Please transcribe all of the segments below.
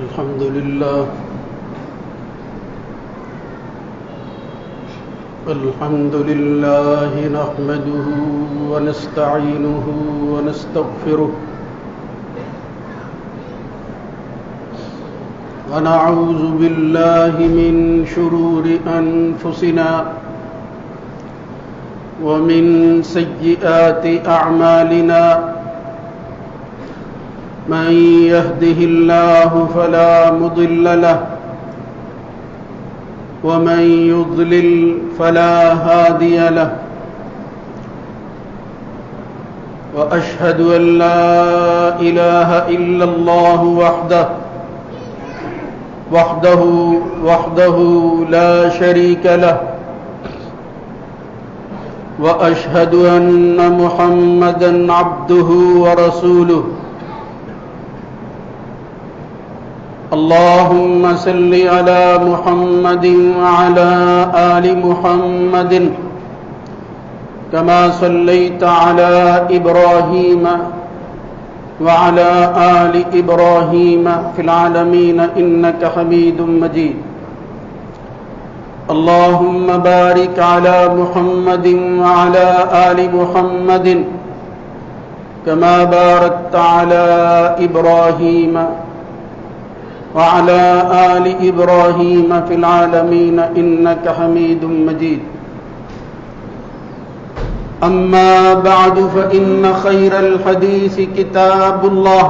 الحمد لله نحمده ونستعينه ونستغفره ونعوذ بالله من شرور أنفسنا ومن سيئات أعمالنا من يهده الله فلا مضل له ومن يضلل فلا هادي له وأشهد أن لا إله إلا الله وحده لا شريك له وأشهد أن محمدًا عبده ورسوله اللهم صل على محمد وعلى آل محمد كما صليت على إبراهيم وعلى آل إبراهيم في العالمين إنك حميد مجيد اللهم بارك على محمد وعلى آل محمد كما باركت على إبراهيم وعلى آل إبراهيم في العالمين إنك حميد مجيد أما بعد فإن خير الحديث كتاب الله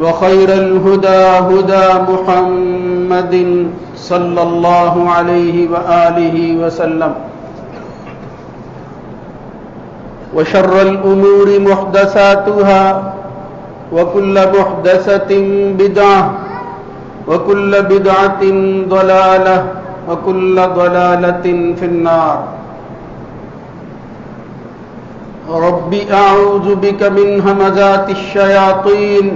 وخير الهدى هدى محمد صلى الله عليه وآله وسلم وشر الأمور محدثاتها وكل محدثة بدعة وكل بدعة ضلالة وكل ضلالة في النار رب أعوذ بك من همزات الشياطين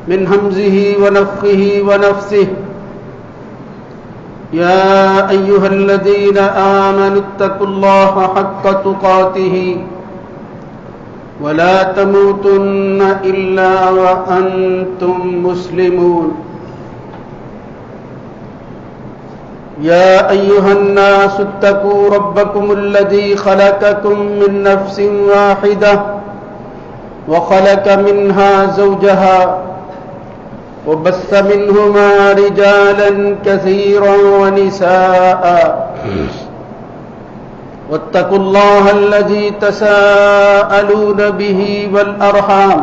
من همزه ونفخه ونفسه يا أيها الذين آمنوا اتقوا الله حق تقاته ولا تموتن إلا وأنتم مسلمون يا أيها الناس اتقوا ربكم الذي خلقكم من نفس واحدة وخلق منها زوجها وبث منهما رجالا كثيرا ونساء واتقوا الله الذي تساءلون به والأرحام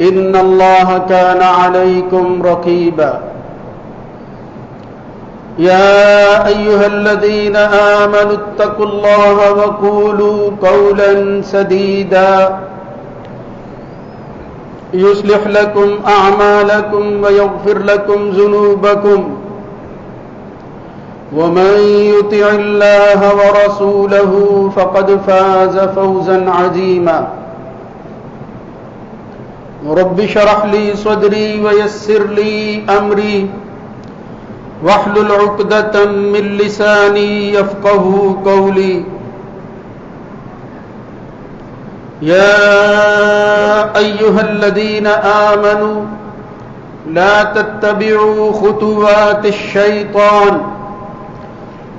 إن الله كان عليكم رقيبا يا أيها الذين آمنوا اتقوا الله وقولوا قولا سديدا يصلح لكم أعمالكم ويغفر لكم ذنوبكم ومن يطع الله ورسوله فقد فاز فوزا عظيما رب اشرح لي صدري ويسر لي أمري واحلل عقدة من لساني يفقهوا قولي يا أيها الذين آمنوا لا تتبعوا خطوات الشيطان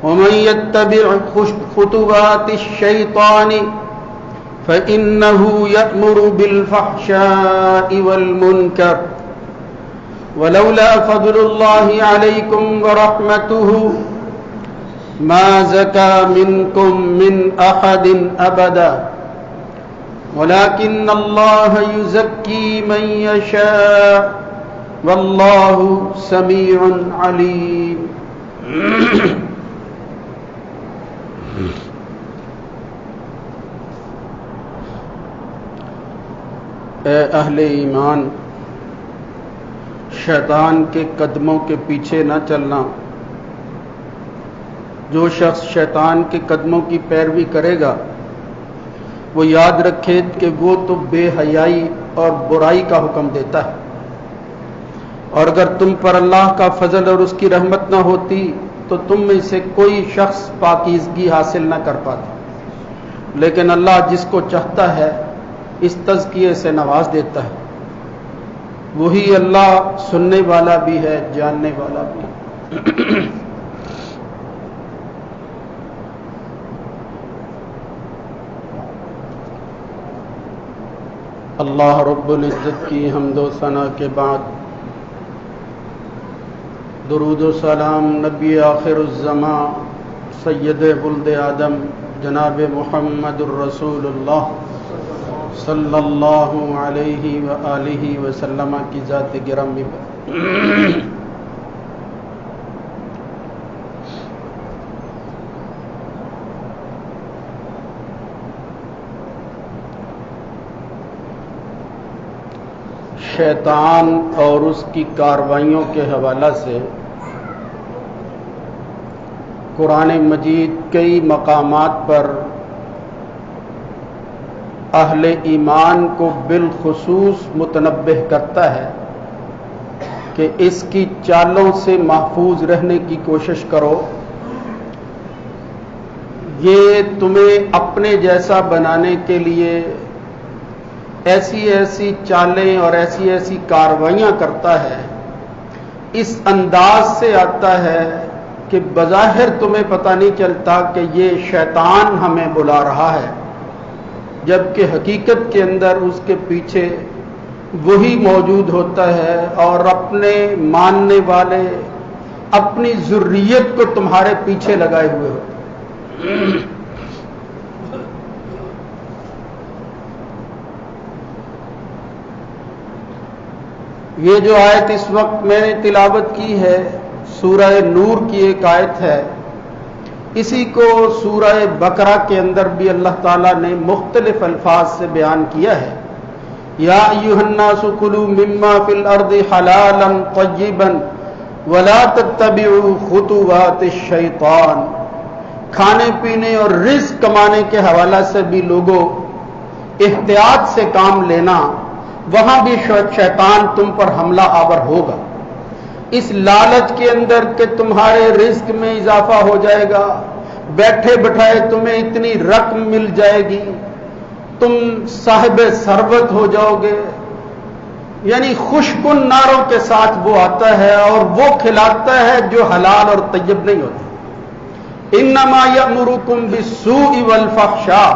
ومن يتبع خطوات الشيطان فإنه يأمر بالفحشاء والمنكر ولولا فضل الله عليكم ورحمته ما زكى منكم من أحد أبدا ولكن الله يزكي من يشاء والله سميع عليم اے اہل ایمان، شیطان کے قدموں کے پیچھے نہ چلنا۔ جو شخص شیطان کے قدموں کی پیروی کرے گا وہ یاد رکھے کہ وہ تو بے حیائی اور برائی کا حکم دیتا ہے، اور اگر تم پر اللہ کا فضل اور اس کی رحمت نہ ہوتی تو تم میں سے کوئی شخص پاکیزگی حاصل نہ کر پاتا، لیکن اللہ جس کو چاہتا ہے اس تزکیے سے نواز دیتا ہے۔ وہی اللہ سننے والا بھی ہے، جاننے والا بھی۔ اللہ رب العزت کی حمد و ثنا کے بعد درود و سلام نبی آخر الزمان سید ولد آدم جناب محمد الرسول اللہ صلی اللہ علیہ وآلہ وسلم کی ذات گرامی پر شیطان اور اس کی کارروائیوں کے حوالہ سے قرآن مجید کئی مقامات پر اہل ایمان کو بالخصوص متنبہ کرتا ہے کہ اس کی چالوں سے محفوظ رہنے کی کوشش کرو، یہ تمہیں اپنے جیسا بنانے کے لیے ایسی ایسی چالیں اور ایسی ایسی کارروائیاں کرتا ہے، اس انداز سے آتا ہے کہ بظاہر تمہیں پتہ نہیں چلتا کہ یہ شیطان ہمیں بلا رہا ہے، جبکہ حقیقت کے اندر اس کے پیچھے وہی موجود ہوتا ہے اور اپنے ماننے والے اپنی ذریت کو تمہارے پیچھے لگائے ہوئے ہوتے ہیں۔ یہ جو آیت اس وقت میں نے تلاوت کی ہے سورہ نور کی ایک آیت ہے، اسی کو سورہ بقرہ کے اندر بھی اللہ تعالیٰ نے مختلف الفاظ سے بیان کیا ہے۔ یا ایھا الناس کلوا مما فی الارض حلالا طیبا ولا تتبعوا خطوات الشیطان، کھانے پینے اور رزق کمانے کے حوالہ سے بھی لوگوں احتیاط سے کام لینا، وہاں بھی شیطان تم پر حملہ آور ہوگا، اس لالچ کے اندر کہ تمہارے رزق میں اضافہ ہو جائے گا، بیٹھے بٹھائے تمہیں اتنی رقم مل جائے گی، تم صاحب ثروت ہو جاؤ گے، یعنی خوشکن نعروں کے ساتھ وہ آتا ہے اور وہ کھلاتا ہے جو حلال اور طیب نہیں ہوتا۔ انما یأمرکم بالسوء والفحشاء،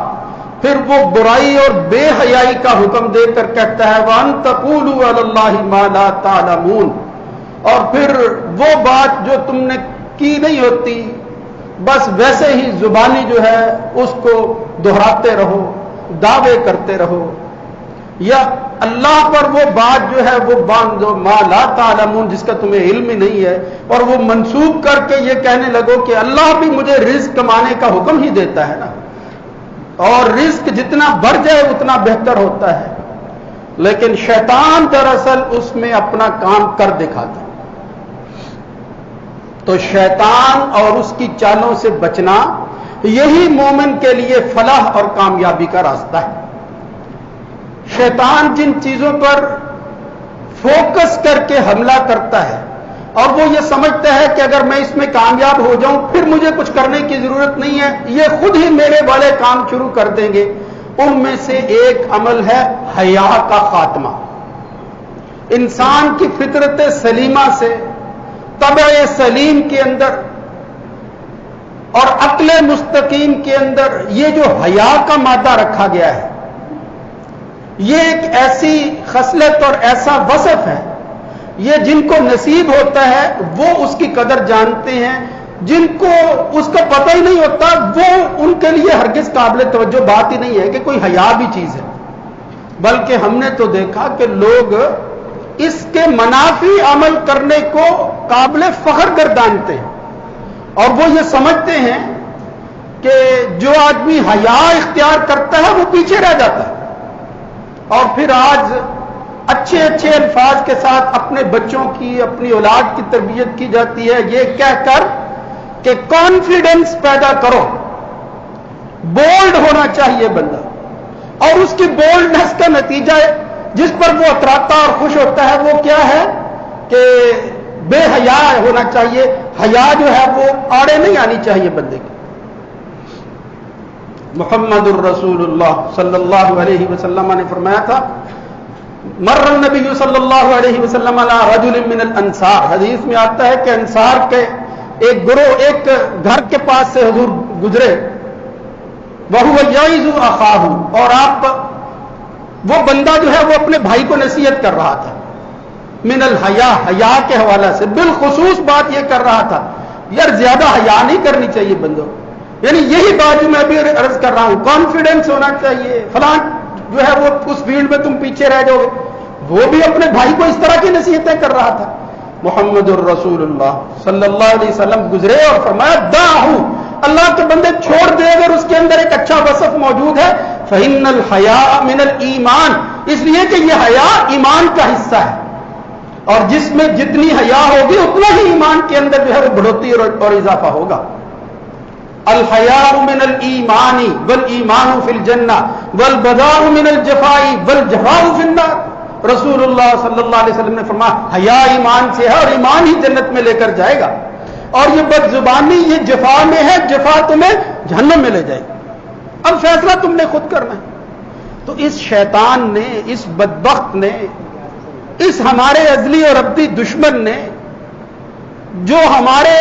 پھر وہ برائی اور بے حیائی کا حکم دے کر کہتا ہے وَأَن تَقُولُوا عَلَى اللَّهِ مَا لَا تَعْلَمُونَ، اور پھر وہ بات جو تم نے کی نہیں ہوتی بس ویسے ہی زبانی جو ہے اس کو دہراتے رہو، دعوے کرتے رہو، یا اللہ پر وہ بات جو ہے وہ باندھو مَا لَا تَعْلَمُونَ، جس کا تمہیں علم ہی نہیں ہے، اور وہ منسوب کر کے یہ کہنے لگو کہ اللہ بھی مجھے رزق کمانے کا حکم ہی دیتا ہے نا، اور رزق جتنا بڑھ جائے اتنا بہتر ہوتا ہے، لیکن شیطان دراصل اس میں اپنا کام کر دکھاتا ہے۔ تو شیطان اور اس کی چالوں سے بچنا یہی مومن کے لیے فلاح اور کامیابی کا راستہ ہے۔ شیطان جن چیزوں پر فوکس کر کے حملہ کرتا ہے اور وہ یہ سمجھتا ہے کہ اگر میں اس میں کامیاب ہو جاؤں پھر مجھے کچھ کرنے کی ضرورت نہیں ہے، یہ خود ہی میرے والے کام شروع کر دیں گے، ان میں سے ایک عمل ہے حیا کا خاتمہ۔ انسان کی فطرت سلیمہ سے، طبع سلیم کے اندر اور عقل مستقیم کے اندر یہ جو حیا کا مادہ رکھا گیا ہے، یہ ایک ایسی خصلت اور ایسا وصف ہے، یہ جن کو نصیب ہوتا ہے وہ اس کی قدر جانتے ہیں، جن کو اس کا پتہ ہی نہیں ہوتا وہ ان کے لیے ہرگز قابل توجہ بات ہی نہیں ہے کہ کوئی حیا بھی چیز ہے، بلکہ ہم نے تو دیکھا کہ لوگ اس کے منافی عمل کرنے کو قابل فخر گردانتے ہیں، اور وہ یہ سمجھتے ہیں کہ جو آدمی حیا اختیار کرتا ہے وہ پیچھے رہ جاتا ہے، اور پھر آج اچھے اچھے الفاظ کے ساتھ اپنے بچوں کی، اپنی اولاد کی تربیت کی جاتی ہے یہ کہہ کر کہ کانفیڈنس پیدا کرو، بولڈ ہونا چاہیے بندہ، اور اس کی بولڈنس کا نتیجہ جس پر وہ اتراتا اور خوش ہوتا ہے وہ کیا ہے کہ بے حیا ہونا چاہیے، حیا جو ہے وہ آڑے نہیں آنی چاہیے بندے کی۔ محمد الرسول اللہ صلی اللہ علیہ وسلم نے فرمایا تھا مر النبی صلی اللہ علیہ وسلم علی رجل من الانصار، حدیث میں آتا ہے کہ انصار کے ایک گروہ ایک گھر کے پاس سے حضور گزرے، وہو یعظ اخاہ، اور آپ وہ بندہ جو ہے وہ اپنے بھائی کو نصیحت کر رہا تھا، من الحیا، حیا کے حوالے سے بالخصوص بات یہ کر رہا تھا یار زیادہ حیا نہیں کرنی چاہیے بندوں، یعنی یہی بات جو میں ابھی عرض کر رہا ہوں، کانفیڈنس ہونا چاہیے، فلاں جو ہے وہ اس فیلڈ میں تم پیچھے رہ جاؤ گے، وہ بھی اپنے بھائی کو اس طرح کی نصیحتیں کر رہا تھا۔ محمد الرسول اللہ صلی اللہ علیہ وسلم گزرے اور فرمایا دعہو، اللہ کے بندے چھوڑ دے، اگر اس کے اندر ایک اچھا وصف موجود ہے، فإن الحیاء من الایمان، اس لیے کہ یہ حیا ایمان کا حصہ ہے، اور جس میں جتنی حیا ہوگی اتنا ہی ایمان کے اندر جو ہے وہ بڑھوتری اور اضافہ ہوگا۔ الحیاء من الایمان والایمان فی الجنہ والبذاء من الجفاء والجفاء فی النار، رسول اللہ صلی اللہ علیہ وسلم نے فرمایا حیا ایمان سے ہے اور ایمان ہی جنت میں لے کر جائے گا، اور یہ بد زبانی یہ جفا میں ہے، جفا تمہیں جہنم میں لے جائے گی، اب فیصلہ تم نے خود کرنا ہے۔ تو اس شیطان نے، اس بدبخت نے، اس ہمارے ازلی اور ابدی دشمن نے جو ہمارے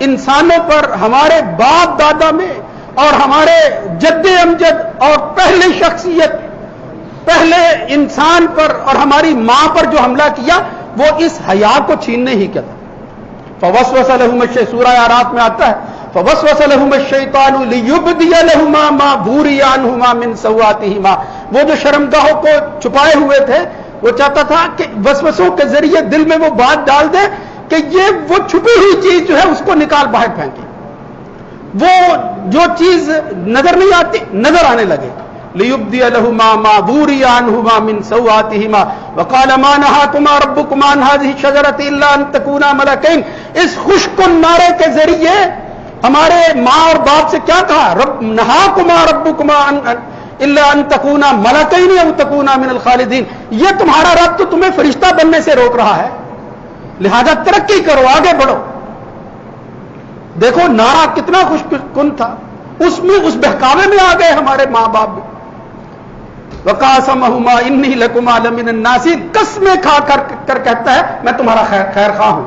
انسانوں پر، ہمارے باپ دادا میں اور ہمارے جد امجد اور پہلی شخصیت، پہلے انسان پر اور ہماری ماں پر جو حملہ کیا، وہ اس حیا کو چھیننے ہی کا تھا۔ فوسوس لہم الشیطان، سورہ اعراف میں آتا ہے فوسوس لہم الشیطان لیبدی لہما ما بوری عنہما من سوآتہما، وہ جو شرمگاہوں کو چھپائے ہوئے تھے، وہ چاہتا تھا کہ وسوسوں کے ذریعے دل میں وہ بات ڈال دے کہ یہ وہ چھپی ہوئی چیز جو ہے اس کو نکال باہر پھینکے، وہ جو چیز نظر نہیں آتی نظر آنے لگے۔ لیبدی لہما ما بوری عنہما من سوآتہما وقال ما نہاکما ربکما عن هذه الشجرة الا ان تکونا ملکین، اس خوش کن نعرے کے ذریعے ہمارے ماں اور باپ سے کیا کہا؟ رب نہاکما ربکما الا ان تکونا ملکین او تکونا من الخالدین، یہ تمہارا رب تو تمہیں فرشتہ بننے سے روک رہا ہے، لہذا ترقی کرو، آگے بڑھو۔ دیکھو نعرہ کتنا خوش کن تھا، اس میں اس بہکاوے میں آ گئے ہمارے ماں باپ بھی۔ وقاسمہما انی لکما لمن الناصحین، قسمیں کھا کر کہتا ہے میں تمہارا خیر خواہ ہوں۔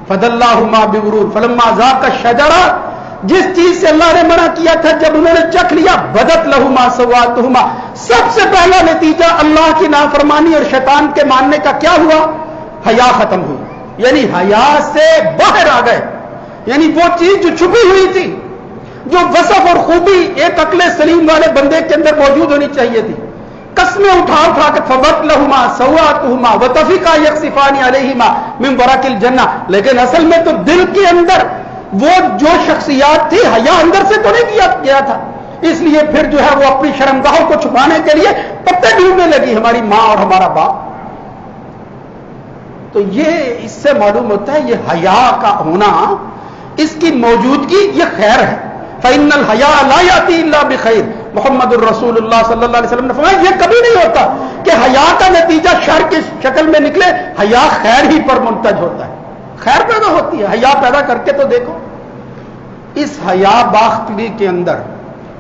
فدلاہما بغرور فلما ذاقا الشجرہ، جس چیز سے اللہ نے منع کیا تھا جب انہوں نے چکھ لیا، بدت لہما سوآتہما، سب سے پہلا نتیجہ اللہ کی نافرمانی اور شیطان کے ماننے کا کیا ہوا؟ حیا ختم ہوئی، یعنی حیا سے باہر آ گئے، یعنی وہ چیز جو چھپی ہوئی تھی، جو وصف اور خوبی ایک عقل سلیم والے بندے کے اندر موجود ہونی چاہیے تھی، قسمیں اٹھا کے فبت لہما سوآتہما وطفقا یخصفان علیہما من ورق الجنہ، لیکن اصل میں تو دل کے اندر وہ جو شخصیات تھی حیا اندر سے تو نہیں کیا گیا تھا، اس لیے پھر جو ہے وہ اپنی شرمگاہوں کو چھپانے کے لیے پتے ڈھونڈنے لگی ہماری ماں اور ہمارا باپ۔ تو یہ اس سے معلوم ہوتا ہے یہ حیا کا ہونا، اس کی موجودگی یہ خیر ہے۔ فإن الحیاء لا یأتی الا بخیر، محمد الرسول اللہ صلی اللہ علیہ وسلم نے فرمایا یہ کبھی نہیں ہوتا کہ حیا کا نتیجہ شر کی شکل میں نکلے، حیا خیر ہی پر منتج ہوتا ہے، خیر پیدا ہوتی ہے، حیا پیدا کر کے تو دیکھو۔ اس حیا باختری کے اندر،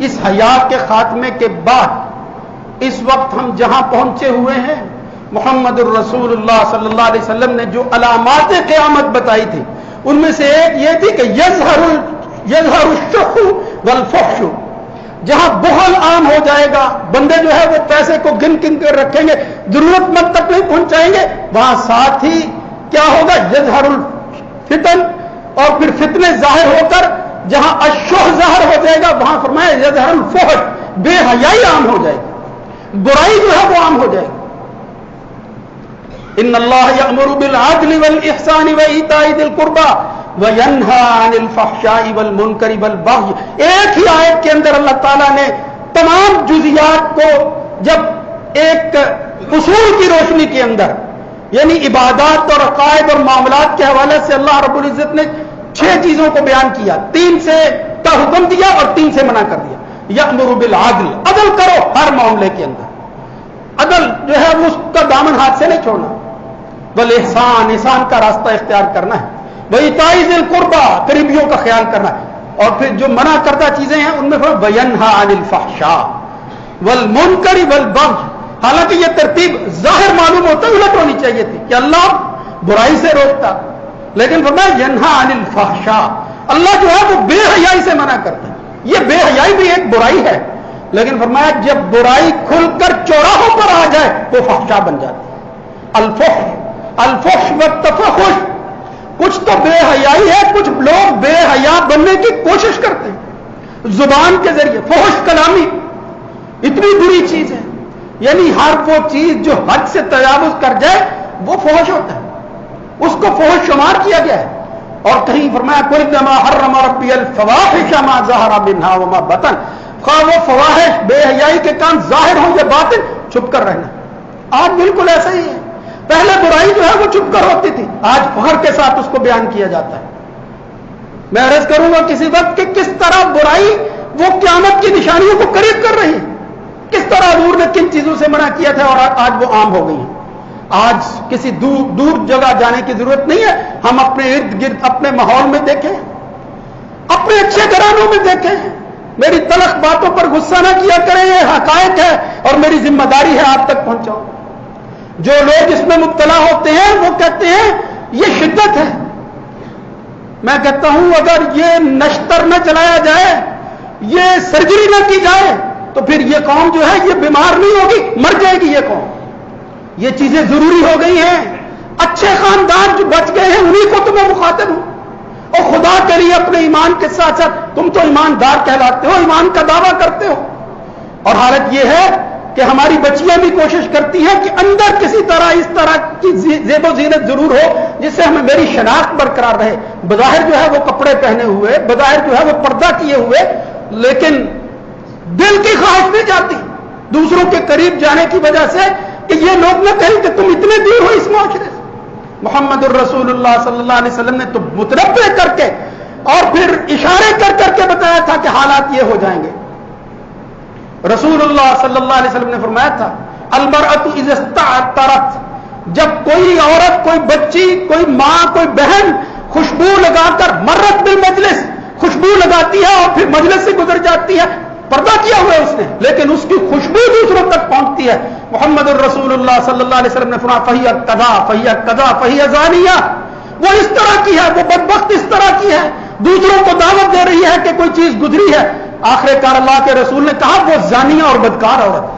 اس حیا کے خاتمے کے بعد اس وقت ہم جہاں پہنچے ہوئے ہیں، محمد الرسول اللہ صلی اللہ علیہ وسلم نے جو علامات قیامت بتائی تھی ان میں سے ایک یہ تھی کہ یظہر الشح والفحش، جہاں بخل عام ہو جائے گا، بندے جو ہے وہ پیسے کو گن کر رکھیں گے، ضرورت مند تک نہیں پہنچائیں گے، وہاں ساتھ ہی کیا ہوگا؟ یظہر الفتن، اور پھر فتنے ظاہر ہو کر جہاں الشح ظاہر ہو جائے گا وہاں فرمایا یظہر الفحش، بے حیائی عام ہو جائے گی، برائی جو ہے وہ عام ہو جائے گی۔ ان اللہ یأمر بالعدل والاحسان وایتاء ذی القربى وینہی عن الفحشاء والمنکر والبغی، ایک ہی آیت کے اندر اللہ تعالیٰ نے تمام جزیات کو جب ایک اصول کی روشنی کے اندر، یعنی عبادات اور عقائد اور معاملات کے حوالے سے اللہ رب العزت نے 6 چیزوں کو بیان کیا، 3 سے کا حکم دیا اور 3 سے منع کر دیا۔ یأمر بالعدل، عدل کرو ہر معاملے کے اندر، عدل جو ہے وہ اس کا دامن ہاتھ سے نہیں چھوڑنا، والاحسان، احسان کا راستہ اختیار کرنا ہے، وایتاء ذی القربى، قریبیوں کا خیال کرنا ہے، اور پھر جو منع کردہ چیزیں ہیں ان میں وینہی عن الفحشاء والمنکر والبغی، حالانکہ یہ ترتیب ظاہر معلوم ہوتا ہے الٹ ہونی چاہیے تھی کہ اللہ برائی سے روکتا، لیکن فرمایا ینہا عن الفحشاء، اللہ جو ہے وہ بے حیائی سے منع کرتا ہے. یہ بے حیائی بھی ایک برائی ہے، لیکن فرمایا جب برائی کھل کر چوراہوں پر آ جائے وہ فحشاء بن جاتی ہے. الفحش والتفحش، کچھ تو بے حیائی ہے، کچھ لوگ بے حیا بننے کی کوشش کرتے ہیں زبان کے ذریعے. فحش کلامی اتنی بری چیز ہے، یعنی ہر وہ چیز جو حد سے تجاوز کر جائے وہ فحش ہوتا ہے، اس کو فحش شمار کیا گیا ہے. اور کہیں فرمایا کلما حرم ربی الفواحش ما ظہر منها وما بطن، خواہ وہ فواحش بے حیائی کے کام ظاہر ہوں یا باطن، چھپ کر رہنا. آج بالکل ایسا ہی ہے، پہلے برائی جو ہے وہ چھپ کر ہوتی تھی، آج فخر کے ساتھ اس کو بیان کیا جاتا ہے. میں عرض کروں گا کسی وقت کہ کس طرح برائی وہ قیامت کی نشانیوں کو قریب کر رہی ہے، کس طرح حضور نے کن چیزوں سے منع کیا تھا اور آج وہ عام ہو گئی ہیں. آج کسی دور جگہ جانے کی ضرورت نہیں ہے، ہم اپنے ارد گرد اپنے ماحول میں دیکھیں، اپنے اچھے گھرانوں میں دیکھیں. میری تلخ باتوں پر غصہ نہ کیا کریں، یہ حقائق ہے اور میری ذمہ داری ہے آپ تک پہنچاؤں. جو لوگ اس میں مبتلا ہوتے ہیں وہ کہتے ہیں یہ شدت ہے. میں کہتا ہوں اگر یہ نشتر نہ چلایا جائے، یہ سرجری نہ کی جائے تو پھر یہ قوم جو ہے یہ بیمار نہیں ہوگی، مر جائے گی یہ قوم. یہ چیزیں ضروری ہو گئی ہیں. اچھے خاندان جو بچ گئے ہیں انہی کو تمہیں مخاطب ہوں. اور خدا کے لیے اپنے ایمان کے ساتھ ساتھ تم تو ایماندار کہلاتے ہو، ایمان کا دعویٰ کرتے ہو، اور حالت یہ ہے کہ ہماری بچیاں بھی کوشش کرتی ہیں کہ اندر کسی طرح اس طرح کی زیب و زینت ضرور ہو جس سے ہمیں میری شناخت برقرار رہے. بظاہر جو ہے وہ کپڑے پہنے ہوئے، بظاہر جو ہے وہ پردہ کیے ہوئے، لیکن دل کی خواہش نہیں جاتی دوسروں کے قریب جانے کی وجہ سے کہ یہ لوگ نہ کہیں کہ تم اتنے دور ہو اس معاشرے سے. محمد الرسول اللہ صلی اللہ علیہ وسلم نے تو متنبع کر کے اور پھر اشارے کر کر کے بتایا تھا کہ حالات یہ ہو جائیں گے. رسول اللہ صلی اللہ علیہ وسلم نے فرمایا تھا المرأۃ اذا استعطرت، جب کوئی عورت، کوئی بچی، کوئی ماں، کوئی بہن خوشبو لگا کر مرت بالمجلس، خوشبو لگاتی ہے اور پھر مجلس سے گزر جاتی ہے، پردہ کیا ہوا ہے اس نے لیکن اس کی خوشبو دوسروں تک پہنچتی ہے. محمد الرسول اللہ صلی اللہ علیہ وسلم نے فرمایا فہی قضا فہی قضا فہی زانیہ، وہ اس طرح کی ہے، وہ بدبخت اس طرح کی ہے، دوسروں کو دعوت دے رہی ہے کہ کوئی چیز گزری ہے. آخر کار اللہ کے رسول نے کہا وہ زانیہ اور بدکار عورت.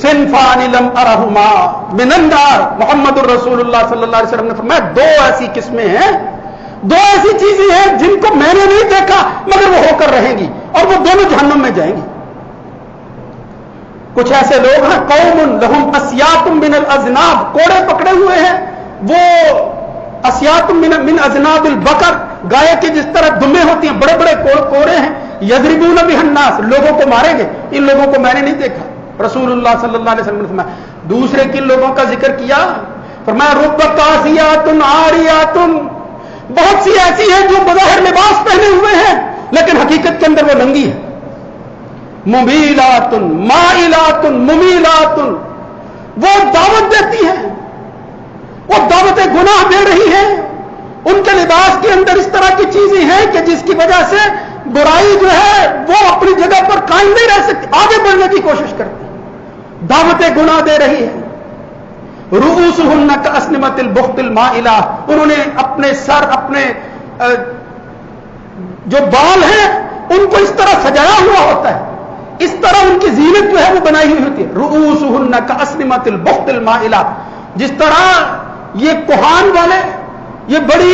صنفان لم ارہما من النار، محمد الرسول اللہ صلی اللہ علیہ وسلم نے فرمایا دو ایسی قسمیں ہیں، دو ایسی چیزیں ہیں جن کو میں نے نہیں دیکھا مگر وہ ہو کر رہیں گی اور وہ دونوں جہنم میں جائیں گی. کچھ ایسے لوگ ہیں قوم لہم اسیات من الاذناب، کوڑے پکڑے ہوئے ہیں، وہ اسیات من اذناب البقر، گائے کی جس طرح دمیں ہوتی ہیں، بڑے بڑے کوڑے ہیں، یضربون بها الناس، لوگوں کو ماریں گے. ان لوگوں کو میں نے نہیں دیکھا. رسول اللہ صلی اللہ علیہ وسلم نے فرمایا. دوسرے کن لوگوں کا ذکر کیا؟ فرمایا رب کاسیات عاریات، بہت سی ایسی ہیں جو بظاہر لباس پہنے ہوئے ہیں لیکن حقیقت کے اندر وہ ننگی ہے. ممیلات مائلات ممیلات، وہ دعوت دیتی ہیں، وہ دعوت گناہ دے رہی ہیں، ان کے لباس کے اندر اس طرح کی چیزیں ہیں کہ جس کی وجہ سے برائی جو ہے وہ اپنی جگہ پر قائم نہیں رہ سکتی، آگے بڑھنے کی کوشش کرتی، دعوت گناہ دے رہی ہے. رؤوسہن کاسنمۃ البخت المائلہ، انہوں نے اپنے سر، اپنے جو بال ہیں ان کو اس طرح سجایا ہوا ہوتا ہے، اس طرح ان کی زینت جو ہے وہ بنائی ہوئی ہوتی ہے. رؤوسہن کاسنمۃ البخت المائلہ، جس طرح یہ کوہان والے، یہ بڑی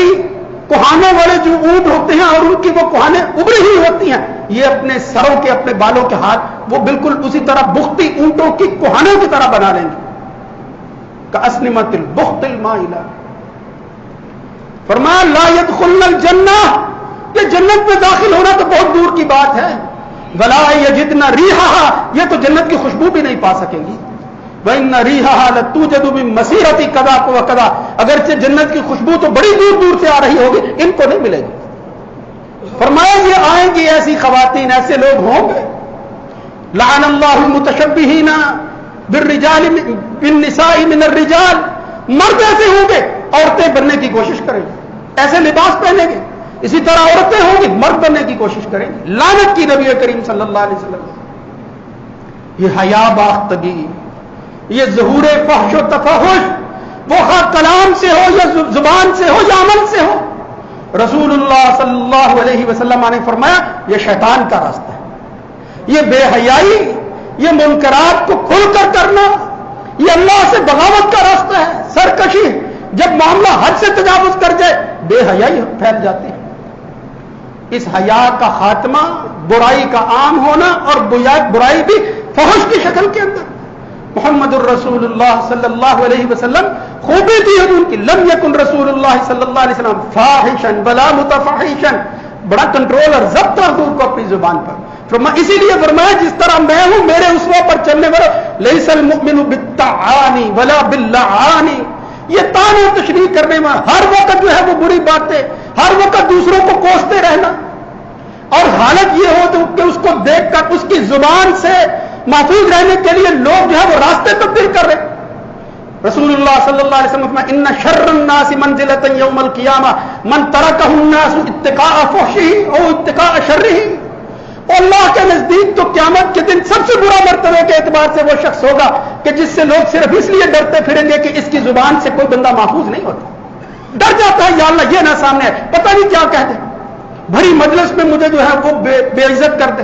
کوہانوں والے جو اونٹ ہوتے ہیں اور ان کی وہ کوہانیں ابری ہوئی ہوتی ہیں، یہ اپنے سروں کے، اپنے بالوں کے ہاتھ وہ بالکل اسی طرح بختی اونٹوں کی کوہانوں کی طرح بنا لیں گے. کاسنمۃ البخت المائلہ. فرمایا لا يدخلن الجنہ، یہ جنت میں داخل ہونا تو بہت دور کی بات ہے. ولا یجدن ریحها، یہ تو جنت کی خوشبو بھی نہیں پا سکیں گی. وَإِنَّ رِيحَهَا لَتُوجَدُ مِن مَّسِيرَةِ كَذَا وَكَذَا، اگرچہ جنت کی خوشبو تو بڑی دور دور سے آ رہی ہوگی، ان کو نہیں ملے گی. فرمایا یہ آئیں گی ایسی خواتین، ایسے لوگ ہوں گے. لعن اللہ المتشبہین بالرجال بالنساء من الرجال، مرد ایسے ہوں گے عورتیں بننے کی کوشش کریں گے، ایسے لباس پہنیں گے. اسی طرح عورتیں ہوں گی مرد بننے کی کوشش کریں گے. لعنت کی نبی کریم صلی اللہ علیہ وسلم. یہ حیا باختگی، یہ ظہور فحش و تفحش، وہ خواہ کلام سے ہو یا زبان سے ہو یا عمل سے ہو، رسول اللہ صلی اللہ علیہ وسلم نے فرمایا یہ شیطان کا راستہ ہے۔ یہ بے حیائی، یہ منکرات کو کھل کر کرنا، یہ اللہ سے بغاوت کا راستہ ہے، سرکشی۔ جب معاملہ حد سے تجاوز کر جائے بے حیائی پھیل جاتی ہے۔ اس حیا کا خاتمہ، برائی کا عام ہونا، اور برائی بھی فحش کی شکل کے اندر۔ محمد الرسول اللہ صلی اللہ علیہ وسلم خوبی تھی حضور کی، لم یکن رسول اللہ صلی اللہ علیہ وسلم فاحشا ولا متفحشا، بڑا کنٹرول اور ضبط حضور کو اپنی زبان پر۔ اسی لیے فرمایا جس طرح میں ہوں میرے اسوہ پر چلنے والا، لیس المؤمن بالطعان ولا باللعان، یہ طعن و تشریح کرنے میں ہر وقت جو ہے وہ بری باتیں، ہر وقت دوسروں کو کوستے رہنا، اور حالت یہ ہو تو کہ اس کو دیکھ کر اس کی زبان سے محفوظ رہنے کے لیے لوگ جو ہے وہ راستے تبدیل کر رہے۔ رسول اللہ صلی اللہ علیہ وسلم ان شر الناس منزلۃ یوم القیامہ من ترکہ الناس اتقاء فحشہ او اتقاء شرہ، اللہ کے نزدیک تو قیامت کے دن سب سے برا مرتبے کے اعتبار سے وہ شخص ہوگا کہ جس سے لوگ صرف اس لیے ڈرتے پھریں گے کہ اس کی زبان سے کوئی بندہ محفوظ نہیں ہوتا، ڈر جاتا ہے یا اللہ یہ نہ سامنے ہے، پتہ نہیں کیا کہہ دے، بھری مجلس میں مجھے جو ہے وہ بے عزت کر دے۔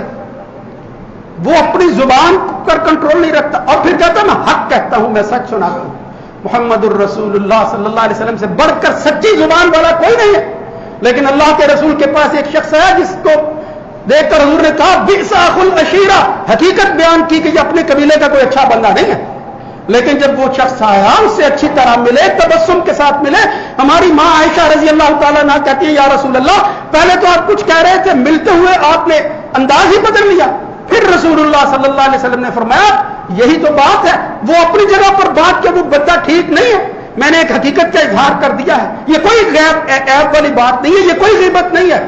وہ اپنی زبان پر کنٹرول نہیں رکھتا، اور پھر کہتا ہے میں حق کہتا ہوں، میں سچ سناتا ہوں۔ محمد الرسول اللہ صلی اللہ علیہ وسلم سے بڑھ کر سچی زبان والا کوئی نہیں ہے، لیکن اللہ کے رسول کے پاس ایک شخص آیا جس کو دیکھ کر حضور نے کہا بئس اخو العشیرہ، حقیقت بیان کی کہ یہ اپنے قبیلے کا کوئی اچھا بندہ نہیں ہے، لیکن جب وہ شخص آیا اس سے اچھی طرح ملے، تبسم کے ساتھ ملے۔ ہماری ماں عائشہ رضی اللہ تعالیٰ عنہا کہتی ہے یا رسول اللہ پہلے تو آپ کچھ کہہ رہے تھے، ملتے ہوئے آپ نے انداز ہی بدل لیا۔ پھر رسول اللہ صلی اللہ علیہ وسلم نے فرمایا یہی تو بات ہے، وہ اپنی جگہ پر بات کہ وہ بندہ ٹھیک نہیں ہے، میں نے ایک حقیقت کا اظہار کر دیا ہے، یہ کوئی عیب والی بات نہیں ہے، یہ کوئی غیبت نہیں ہے،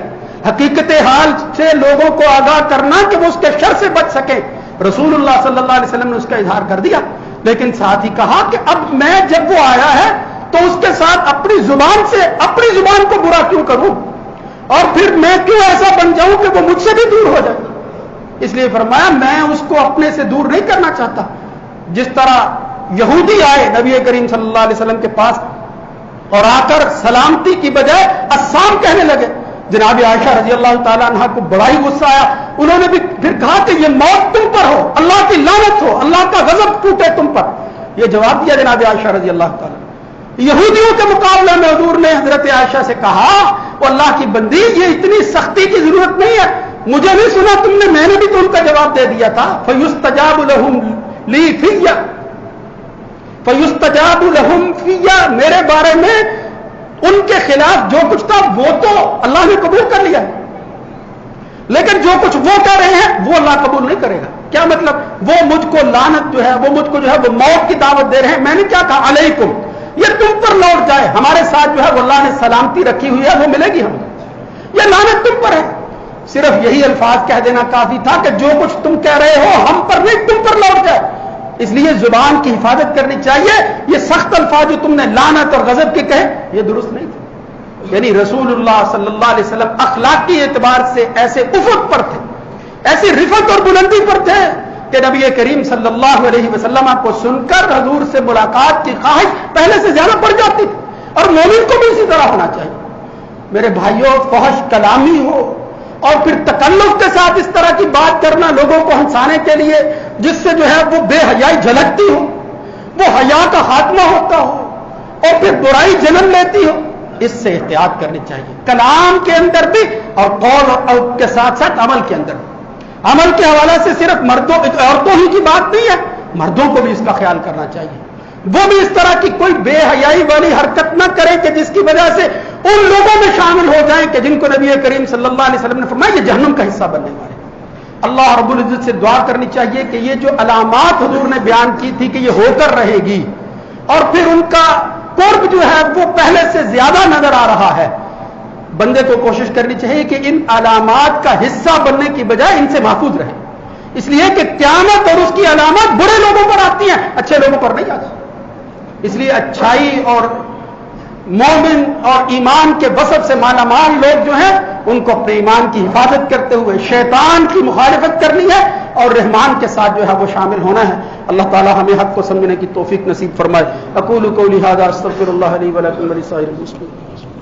حقیقت حال سے لوگوں کو آگاہ کرنا کہ وہ اس کے شر سے بچ سکے۔ رسول اللہ صلی اللہ علیہ وسلم نے اس کا اظہار کر دیا، لیکن ساتھ ہی کہا کہ اب میں جب وہ آیا ہے تو اس کے ساتھ اپنی زبان سے اپنی زبان کو برا کیوں کروں، اور پھر میں کیوں ایسا بن جاؤں کہ وہ مجھ سے بھی دور ہو جائے۔ اس لیے فرمایا میں اس کو اپنے سے دور نہیں کرنا چاہتا۔ جس طرح یہودی آئے نبی کریم صلی اللہ علیہ وسلم کے پاس اور آ کر سلامتی کی بجائے السلام کہنے لگے، جناب عائشہ رضی اللہ تعالیٰ عنہ کو بڑا ہی غصہ آیا، انہوں نے بھی پھر کہا کہ یہ موت تم پر ہو، اللہ کی لعنت ہو، اللہ کا غضب ٹوٹے تم پر۔ یہ جواب دیا جناب عائشہ رضی اللہ تعالیٰ۔ یہودیوں کے مقابلے میں حضور نے حضرت عائشہ سے کہا وہ اللہ کی بندی یہ اتنی سختی کی ضرورت نہیں ہے، مجھے نہیں سنا تم نے، میں نے بھی تو ان کا جواب دے دیا تھا۔ فَيُسْتَجَابُ لَهُمْ لِي فِيَّ فَيُسْتَجَابُ لَهُمْ فِيَّ، میرے بارے میں ان کے خلاف جو کچھ تھا وہ تو اللہ نے قبول کر لیا ہے، لیکن جو کچھ وہ کہہ رہے ہیں وہ اللہ قبول نہیں کرے گا۔ کیا مطلب؟ وہ مجھ کو لعنت جو ہے، وہ مجھ کو جو ہے وہ موت کی دعوت دے رہے ہیں، میں نے کیا کہا علیکم، یہ تم پر لوٹ جائے، ہمارے ساتھ جو ہے وہ اللہ نے سلامتی رکھی ہوئی ہے وہ ملے گی ہمیں، یہ لعنت تم پر ہے۔ صرف یہی الفاظ کہہ دینا کافی تھا کہ جو کچھ تم کہہ رہے ہو ہم پر نہیں تم پر لوٹ جائے۔ اس لیے زبان کی حفاظت کرنی چاہیے، یہ سخت الفاظ جو تم نے لعنت اور غضب کے کہے یہ درست نہیں تھے۔ یعنی رسول اللہ صلی اللہ علیہ وسلم اخلاقی اعتبار سے ایسے افق پر تھے، ایسی رفت اور بلندی پر تھے کہ نبی کریم صلی اللہ علیہ وسلم کو سن کر حضور سے ملاقات کی خواہش پہلے سے زیادہ بڑھ جاتی تھی، اور مومن کو بھی اسی طرح ہونا چاہیے۔ میرے بھائیوں، فحش کلامی ہو اور پھر تکلف کے ساتھ اس طرح کی بات کرنا لوگوں کو ہنسانے کے لیے، جس سے جو ہے وہ بے حیائی جھلکتی ہو، وہ حیا کا خاتمہ ہوتا ہو اور پھر برائی جنم لیتی ہو، اس سے احتیاط کرنی چاہیے، کلام کے اندر بھی اور قول اور کے ساتھ ساتھ عمل کے اندر بھی۔ عمل کے حوالے سے صرف عورتوں ہی کی بات نہیں ہے، مردوں کو بھی اس کا خیال کرنا چاہیے، وہ بھی اس طرح کی کوئی بے حیائی والی حرکت نہ کریں کہ جس کی وجہ سے ان لوگوں میں شامل ہو جائیں کہ جن کو نبی کریم صلی اللہ علیہ وسلم نے فرمایا یہ جہنم کا حصہ بننے والے۔ اللہ رب العزت سے دعا کرنی چاہیے کہ یہ جو علامات حضور نے بیان کی تھی کہ یہ ہو کر رہے گی، اور پھر ان کا قرب جو ہے وہ پہلے سے زیادہ نظر آ رہا ہے، بندے کو کوشش کرنی چاہیے کہ ان علامات کا حصہ بننے کی بجائے ان سے محفوظ رہے، اس لیے کہ قیامت اور اس کی علامات برے لوگوں پر آتی ہیں، اچھے لوگوں پر نہیں آتی۔ اس لیے اچھائی اور مومن اور ایمان کے وصف سے مالا مال لوگ جو ہیں ان کو اپنے ایمان کی حفاظت کرتے ہوئے شیطان کی مخالفت کرنی ہے اور رحمان کے ساتھ جو ہے وہ شامل ہونا ہے. اللہ تعالی ہمیں حق کو سمجھنے کی توفیق نصیب فرمائے. اقول قولی ھذا استغفر اللہ لی ولکم ولسائر المسلمین.